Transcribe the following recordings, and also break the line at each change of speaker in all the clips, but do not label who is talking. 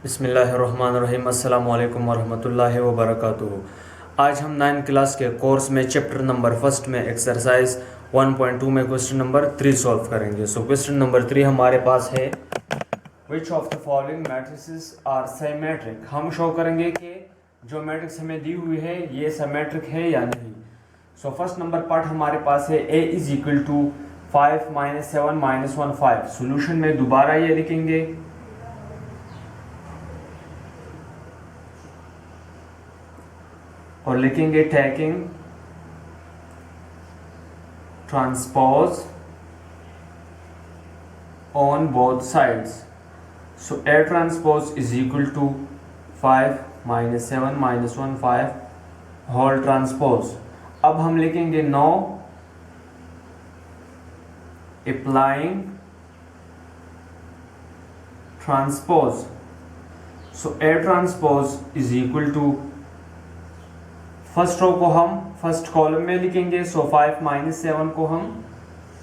बिस्मिल्लाहिर्रहमानिर्रहीम अस्सलामु अलैकुम वरहमतुल्लाहि वबरकातुहू। आज हम 9th क्लास के कोर्स में चैप्टर नंबर फर्स्ट में एक्सरसाइज 1.2 में क्वेश्चन नंबर 3 सॉल्व करेंगे। सो क्वेश्चन नंबर 3 हमारे पास है which of the following matrices are symmetric. हम शो करेंगे कि जो मैट्रिक्स हमें दी हुई है ये सिमेट्रिक है या नहीं। सो फर्स्ट नंबर पार्ट हमारे पास है a is equal to 5 - 7 - 1 5। Solution में दोबारा ये लिखेंगे और लिखेंगे taking transpose on both sides. So A transpose is equal to 5 - 7 - 1 5 whole transpose. अब हम लिखेंगे now applying transpose. So A transpose is equal to first row को हम फर्स्ट कॉलम में लिखेंगे। सो 5 - 7 को हम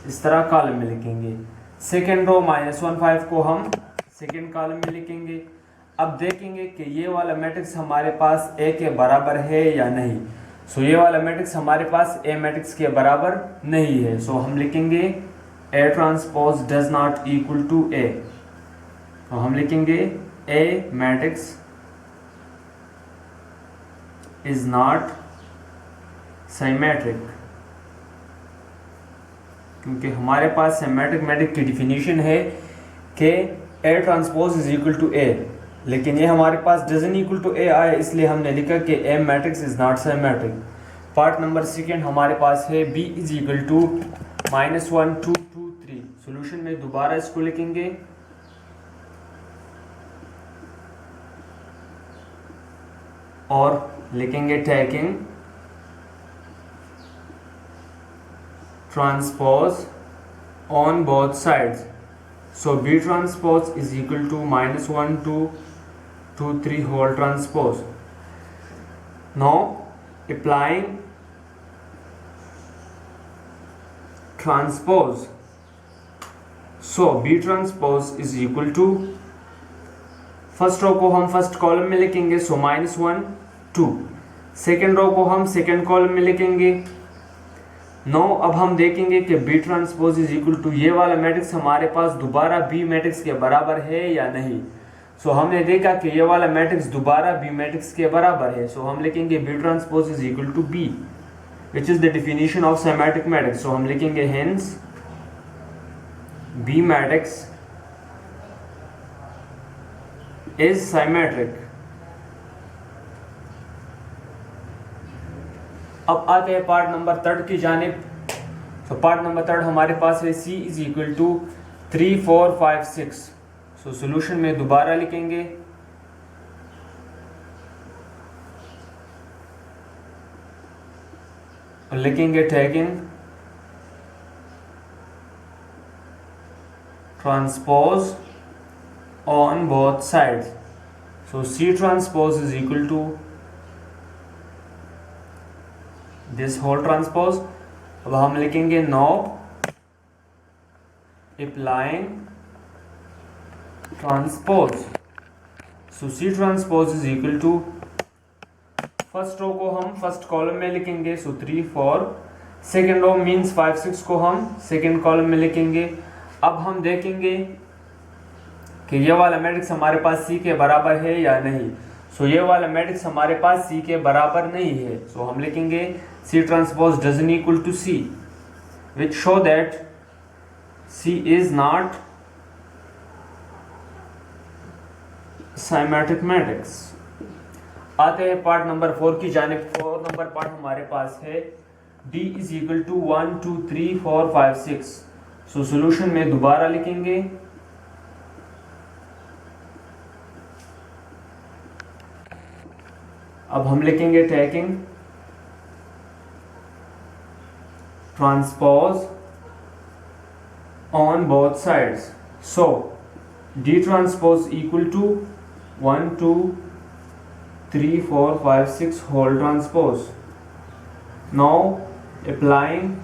इस तरह कॉलम में लिखेंगे। सेकेंड रो -1 5 को हम सेकेंड कॉलम में लिखेंगे। अब देखेंगे कि ये वाला मैट्रिक्स हमारे पास ए के बराबर है या नहीं। सो ये वाला मैट्रिक्स हमारे पास ए मैट्रिक्स के बराबर नहीं है। सो हम लिखेंगे A transpose does not equal to A. तो हम लिखेंगे A matrix is not symmetric, क्योंकि हमारे पास सिमेट्रिक मैट्रिक्स की डिफिनीशन है कि A transpose is equal to A, लेकिन ये हमारे पास डजन इक्वल टू A आया, इसलिए हमने लिखा कि A matrix is not symmetric. Part number second हमारे पास है B is equal to -1 2 2 3। Solution में दोबारा इसको लिखेंगे और लिखेंगे taking transpose on both sides. So B transpose is equal to -1 2 2 3 whole transpose. Now applying transpose. So B transpose is equal to first row को हम फर्स्ट कॉलम में लिखेंगे। सो -1 2। सेकेंड रो को हम सेकेंड कॉलम में लिखेंगे। नो अब हम देखेंगे कि B transpose is equal to ये वाला मैट्रिक्स हमारे पास दोबारा B मैट्रिक्स के बराबर है या नहीं। सो हमने देखा कि ये वाला मैट्रिक्स दोबारा B मैट्रिक्स के बराबर है। सो हम लिखेंगे B transpose is equal to B, which is the definition of symmetric matrix. So हम लिखेंगे hence B matrix is symmetric। अब आते हैं पार्ट नंबर थर्ड की जानिब। तो पार्ट नंबर थर्ड हमारे पास है C is equal to 3 4 5 6। So solution में दोबारा लिखेंगे और लिखेंगे taking transpose on both sides। So C transpose is equal to this whole transpose। अब हम लिखेंगे now applying transpose। So C transpose is equal to first row को हम फर्स्ट कॉलम में लिखेंगे। सो 3 4। सेकेंड रो मीन्स 5 6 को हम सेकेंड कॉलम में लिखेंगे। अब हम देखेंगे कि ये वाला मैट्रिक्स हमारे पास C के बराबर है या नहीं। सो ये वाला मैट्रिक्स हमारे पास C के बराबर नहीं है। सो हम लिखेंगे C transpose doesn't equal to C, which show that C is not symmetric matrix. आते हैं पार्ट नंबर 4 की जानिब। 4 नंबर पार्ट हमारे पास है D is equal to 1 2 3 4 5 6। So solution में दोबारा लिखेंगे अब हम लिखेंगे taking transpose on both sides. So D transpose equal to 1 2 3 4 5 6 whole transpose. Now applying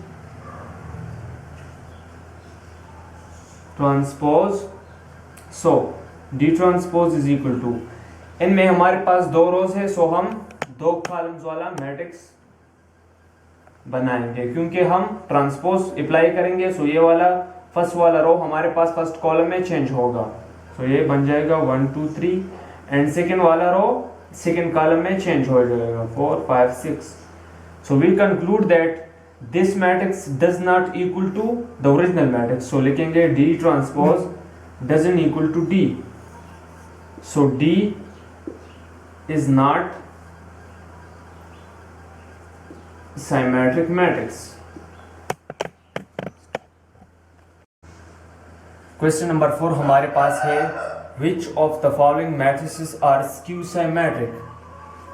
transpose. So D transpose is equal to, इनमें हमारे पास 2 रोज है, सो हम 2 कॉलम्स वाला मैट्रिक्स बनाएंगे क्योंकि हम ट्रांसपोज अप्लाई करेंगे। सो ये वाला फर्स्ट वाला रो हमारे पास फर्स्ट कॉलम में चेंज होगा, सो ये बन जाएगा 1 2 3 एंड सेकेंड वाला रो सेकेंड कॉलम में चेंज हो जाएगा 4 5 6। So we conclude that this matrix does not equal to the original matrix. So लिखेंगे D transpose doesn't equal to D, so D is not symmetric matrix. Question number 4 हमारे पास है which of the following matrices are skew symmetric।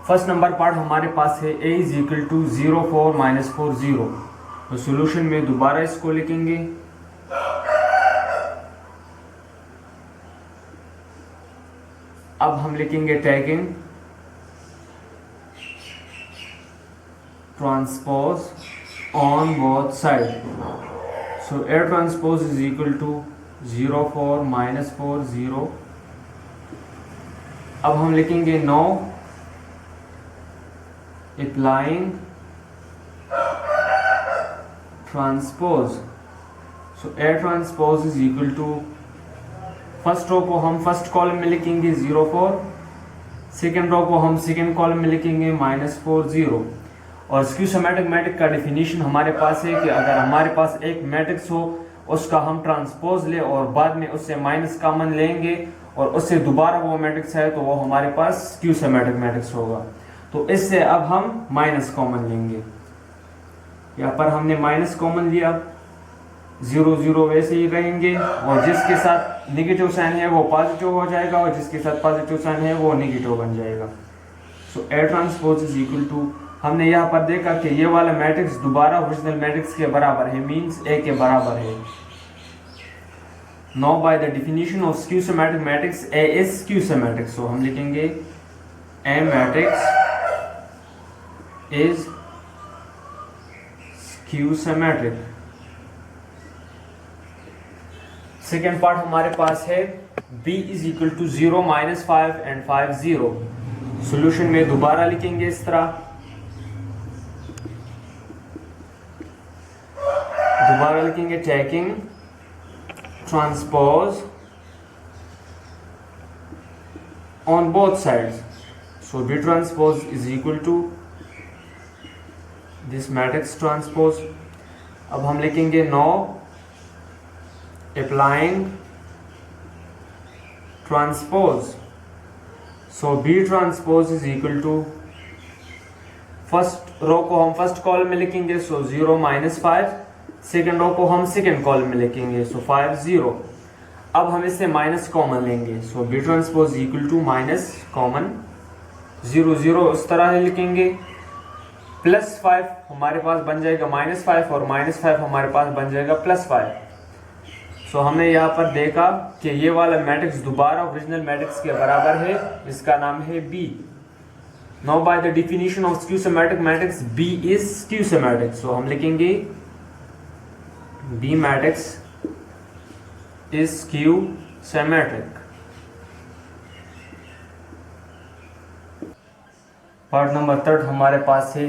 First number part हमारे पास है A is equal to 0 4 minus 4 0। तो solution में दोबारा इसको लिखेंगे। अब हम लिखेंगे taking transpose on both sides, so A transpose is equal to 0 4 minus 4 0। अब हम लिखेंगे no applying transpose, so A transpose is equal to, first row को हम फर्स्ट कॉलम में लिखेंगे 0 4, सेकेंड रो को हम सेकेंड कॉलम में लिखेंगे -4 0। और स्क्यू सिमेट्रिक मैट्रिक्स का डेफिनेशन हमारे पास है कि अगर हमारे पास एक मैट्रिक्स हो उसका हम ट्रांसपोज ले और बाद में उससे माइनस कॉमन लेंगे और उससे दोबारा वो मैट्रिक्स है तो वो हमारे पास स्क्यू सिमेट्रिक मैट्रिक्स होगा। तो इससे अब हम माइनस कॉमन लेंगे, यहाँ पर हमने माइनस कॉमन लिया, 0 0 वैसे ही रहेंगे और जिसके साथ नेगेटिव साइन है वो पॉजिटिव हो जाएगा और जिसके साथ पॉजिटिव साइन है वो नेगेटिव बन जाएगा। So A transpose is equal to, हमने यहाँ पर देखा कि ये वाला मैट्रिक्स दोबारा ओरिजिनल मैट्रिक्स के बराबर है, मींस ए के बराबर है। Now by the definition of skew symmetric matrix A is skew symmetric, so हम लिखेंगे A matrix is skew symmetric. Second part हमारे पास है b is equal to 0 -5 and 5 0। Solution में दोबारा लिखेंगे इस तरह, दोबारा लिखेंगे taking transpose on both sides, so B transpose is equal to this matrix transpose. अब हम लिखेंगे now applying transpose, so B transpose is equal to, first row को हम फर्स्ट कॉलम में लिखेंगे सो 0 -5, सेकेंड रो को हम सेकेंड कॉलम में लिखेंगे सो 5 0। अब हम इससे माइनस कॉमन लेंगे, so B transpose equal to minus common 0 0 उस तरह लिखेंगे, +5 हमारे पास बन जाएगा -5 और -5 हमारे पास बन जाएगा +5। सो हमने यहाँ पर देखा कि ये वाला मैट्रिक्स दोबारा ओरिजिनल मैट्रिक्स के बराबर है, इसका नाम है B। Now by the definition of skew symmetric matrix B is skew symmetric, so हम लिखेंगे B matrix is skew symmetric. Part number 3 हमारे पास है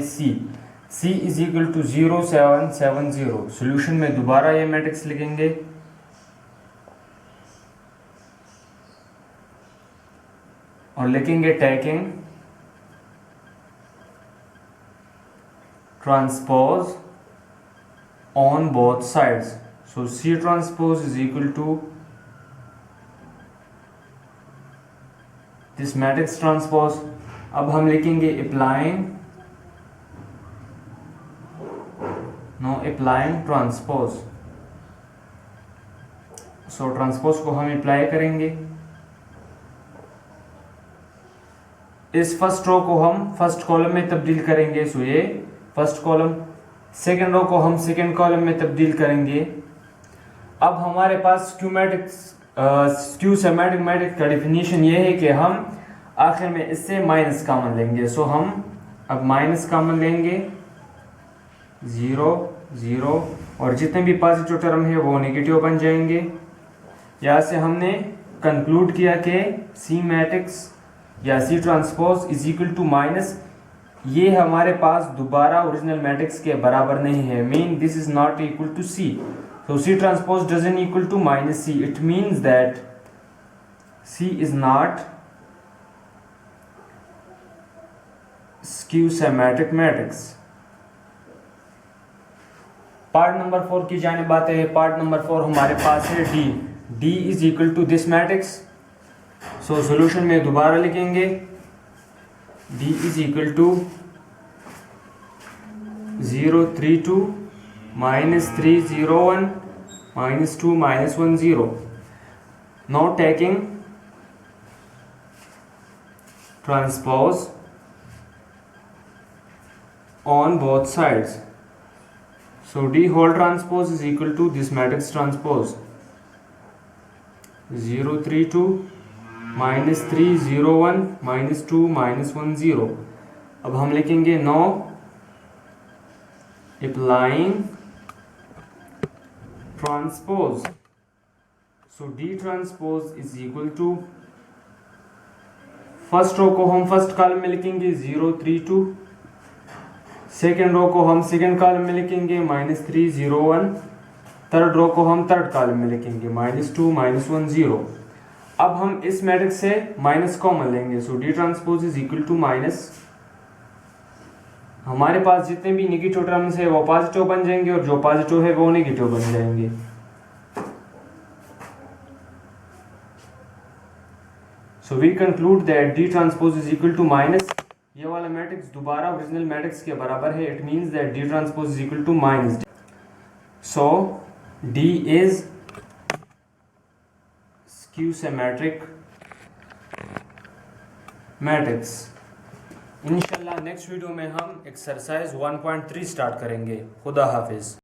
C is equal to 0 7 7 0। Solution में दोबारा ये मैट्रिक्स लिखेंगे, और लिखेंगे taking transpose on both sides, so C transpose is equal to this matrix transpose. अब हम लिखेंगे अप्लाइंग ट्रांसपोज, सो ट्रांसपोज को हम अप्लाई करेंगे। इस फर्स्ट रो को हम फर्स्ट कॉलम में तब्दील करेंगे, सो ये फर्स्ट कॉलम, सेकेंड रो को हम सेकेंड कॉलम में तब्दील करेंगे। अब हमारे पास स्क्यू सिमेट्रिक मैट्रिक्स का डेफिनेशन ये है कि हम आखिर में इससे माइनस कॉमन लेंगे, सो हम अब माइनस कॉमन लेंगे 0 0 और जितने भी पॉजिटिव टर्म है वो नेगेटिव बन जाएंगे। यहाँ से हमने कंक्लूड किया कि सी मैट्रिक्स या C transpose is equal to minus, ये हमारे पास दोबारा ओरिजिनल मैट्रिक्स के बराबर नहीं है, mean this is not equal to C, so C transpose doesn't equal to minus C. It means that C is not skew symmetric matrix. Part number 4 की जानिब आते हैं। पार्ट नंबर 4 हमारे पास है D. D is equal to this matrix. So solution में दोबारा लिखेंगे D is equal to 0 3 2 minus 3 0 1 minus 2 minus 1 0. Now taking transpose on both sides, so D whole transpose is equal to this matrix transpose 0 3 2 minus 3 0 1 minus 2 minus 1 0. अब हम लिखेंगे now applying transpose, so D transpose is equal to, first row को हम first column में लिखेंगे 0 3 2, second row को हम second column में लिखेंगे -3 0 1, थर्ड रो को हम थर्ड कॉलम में लिखेंगे -2 -1 0. अब हम इस मैट्रिक्स से माइनस कॉमन लेंगे, so D transpose is equal to minus, हमारे पास जितने भी नेगेटिव टर्म्स है वो पॉजिटिव बन जाएंगे और जो पॉजिटिव है वो नेगेटिव बन जाएंगे. So we conclude that D transpose is equal to minus, ये वाला मैट्रिक्स दोबारा ओरिजिनल मैट्रिक्स के बराबर है. It means that D transpose is equal to minus. So D is skew symmetric matrix. इंशाल्लाह नेक्स्ट वीडियो में हम एक्सरसाइज 1.3 स्टार्ट करेंगे. खुदा हाफिज.